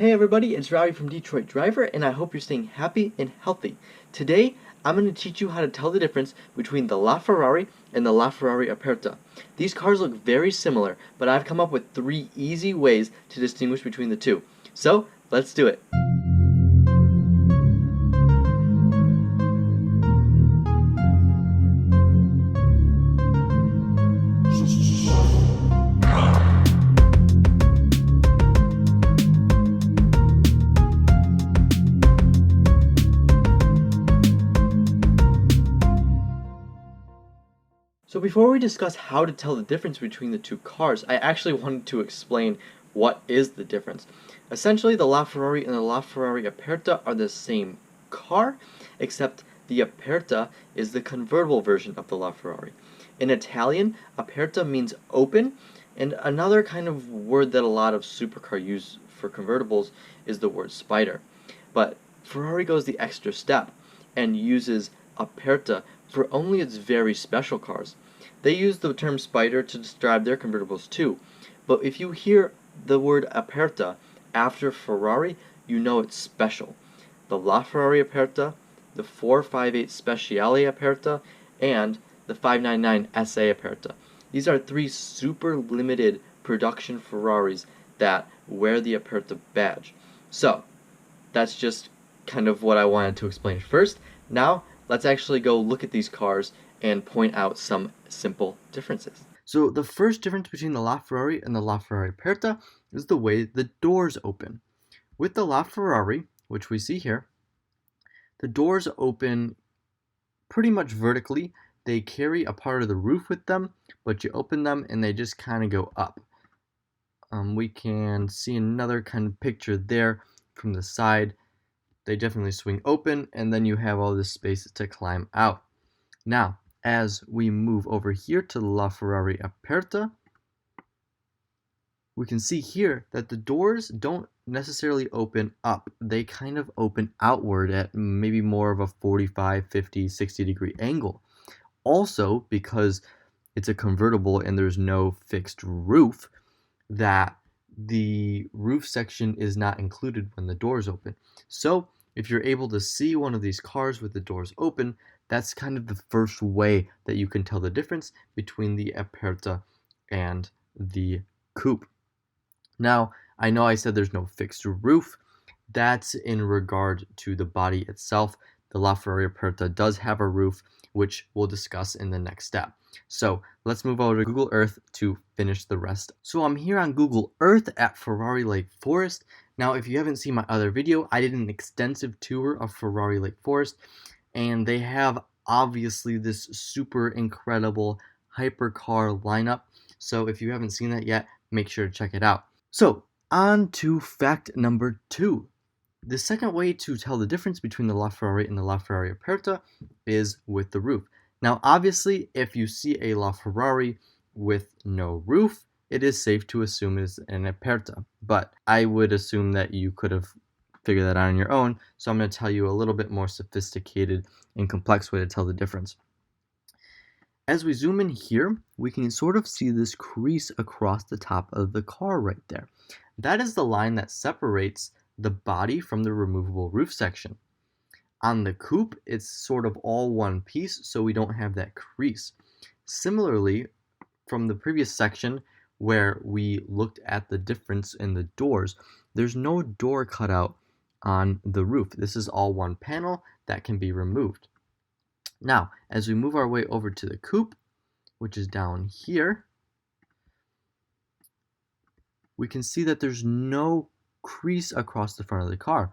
Hey everybody, it's Robbie from Detroit Driver, and I hope you're staying happy and healthy. Today, I'm going to teach you how to tell the difference between the LaFerrari and the LaFerrari Aperta. These cars look very similar, but I've come up with 3 easy ways to distinguish between the two. So, let's do it. So before we discuss how to tell the difference between the two cars, I actually wanted to explain what is the difference. Essentially, the LaFerrari and the LaFerrari Aperta are the same car, except the Aperta is the convertible version of the LaFerrari. In Italian, Aperta means open, and another kind of word that a lot of supercar use for convertibles is the word spider. But Ferrari goes the extra step and uses Aperta for only its very special cars. They use the term spider to describe their convertibles too, but if you hear the word Aperta after Ferrari, you know it's special. The LaFerrari Aperta, the 458 Speciale Aperta, and the 599 SA Aperta. These are 3 super limited production Ferraris that wear the Aperta badge. So, that's just kind of what I wanted to explain first. Now, let's actually go look at these cars and point out some simple differences. So the first difference between the LaFerrari and the LaFerrari Aperta is the way the doors open. With the LaFerrari, which we see here, the doors open pretty much vertically. They carry a part of the roof with them, but you open them and they just kind of go up. We can see another kind of picture there from the side. They definitely swing open, and then you have all this space to climb out. Now, as we move over here to the LaFerrari Aperta, we can see here that the doors don't necessarily open up. They kind of open outward at maybe more of a 45, 50, 60 degree angle. Also, because it's a convertible and there's no fixed roof, that the roof section is not included when the doors open. So if you're able to see one of these cars with the doors open, that's kind of the first way that you can tell the difference between the Aperta and the coupe. Now, I know I said there's no fixed roof. That's in regard to the body itself. The LaFerrari Aperta does have a roof, which we'll discuss in the next step. So let's move over to Google Earth to finish the rest. So I'm here on Google Earth at Ferrari Lake Forest. Now, if you haven't seen my other video, I did an extensive tour of Ferrari Lake Forest, and they have obviously this super incredible hypercar lineup. So if you haven't seen that yet, make sure to check it out. So on to fact number 2. The second way to tell the difference between the LaFerrari and the LaFerrari Aperta is with the roof. Now, obviously, if you see a LaFerrari with no roof, it is safe to assume it's an Aperta, but I would assume that you could have figured that out on your own, so I'm going to tell you a little bit more sophisticated and complex way to tell the difference. As we zoom in here, we can sort of see this crease across the top of the car right there. That is the line that separates the body from the removable roof section. On the coupe, it's sort of all one piece, so we don't have that crease. Similarly, from the previous section where we looked at the difference in the doors, there's no door cutout on the roof. This is all one panel that can be removed. Now, as we move our way over to the coupe, which is down here, we can see that there's no crease across the front of the car.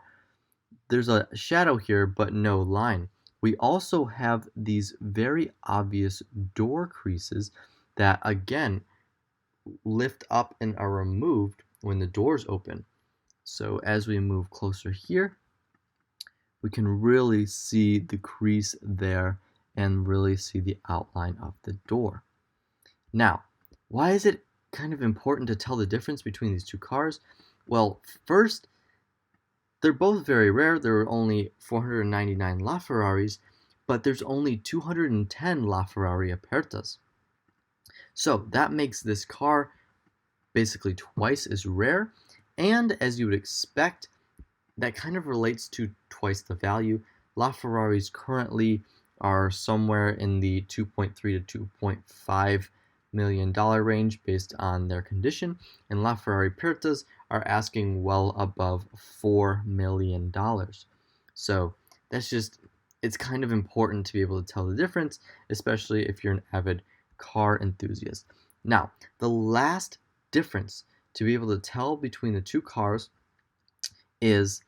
There's a shadow here, but no line. We also have these very obvious door creases that, again, lift up and are removed when the doors open. So as we move closer here, we can really see the crease there and really see the outline of the door. Now, why is it kind of important to tell the difference between these two cars? Well, first, they're both very rare. There are only 499 LaFerraris, but there's only 210 LaFerrari Apertas. So that makes this car basically twice as rare, And as you would expect, that kind of relates to twice the value. LaFerraris currently are somewhere in the $2.3 to $2.5 million range based on their condition, and LaFerrari Apertas are asking well above $4 million. So that's just, it's kind of important to be able to tell the difference, especially if you're an avid car enthusiast. Now, the last difference to be able to tell between the two cars is,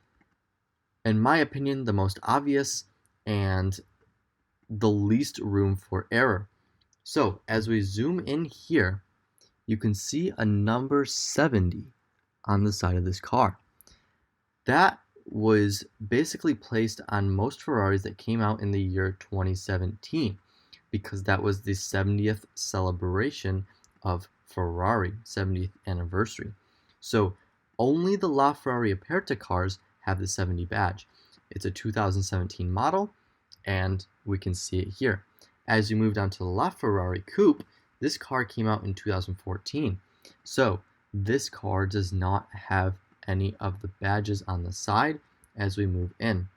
in my opinion, the most obvious and the least room for error. So as we zoom in here, you can see a number 70 on the side of this car. That was basically placed on most Ferraris that came out in the year 2017, because that was the 70th celebration of Ferrari, 70th anniversary. So only the LaFerrari Aperta cars have the 70 badge. It's a 2017 model, and we can see it here. As you move down to the LaFerrari Coupe, this car came out in 2014. So this car does not have any of the badges on the side as we move in.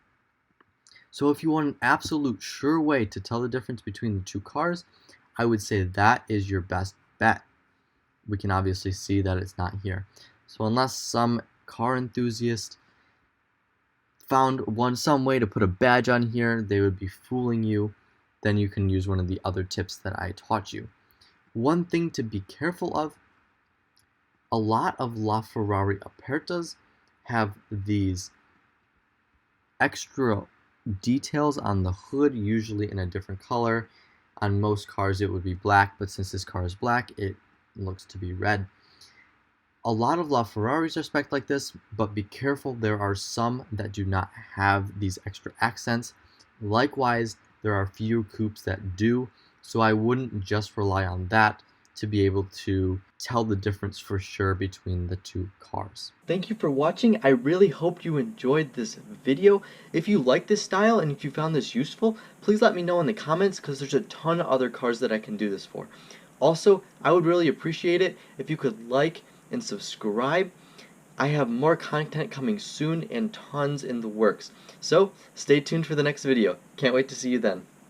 So if you want an absolute sure way to tell the difference between the two cars, I would say that is your best bet. We can obviously see that it's not here. So unless some car enthusiast found some way to put a badge on here, they would be fooling you. Then you can use one of the other tips that I taught you. One thing to be careful of, a lot of LaFerrari Apertas have these extra details on the hood, usually in a different color. On most cars it would be black, but since this car is black, it looks to be red. A lot of LaFerraris are spec'd like this, but be careful, there are some that do not have these extra accents. Likewise, there are few coupes that do, so I wouldn't just rely on that to be able to tell the difference for sure between the two cars. Thank you for watching. I really hope you enjoyed this video. If you like this style and if you found this useful, please let me know in the comments, because there's a ton of other cars that I can do this for. Also, I would really appreciate it if you could like and subscribe. I have more content coming soon and tons in the works. So stay tuned for the next video. Can't wait to see you then.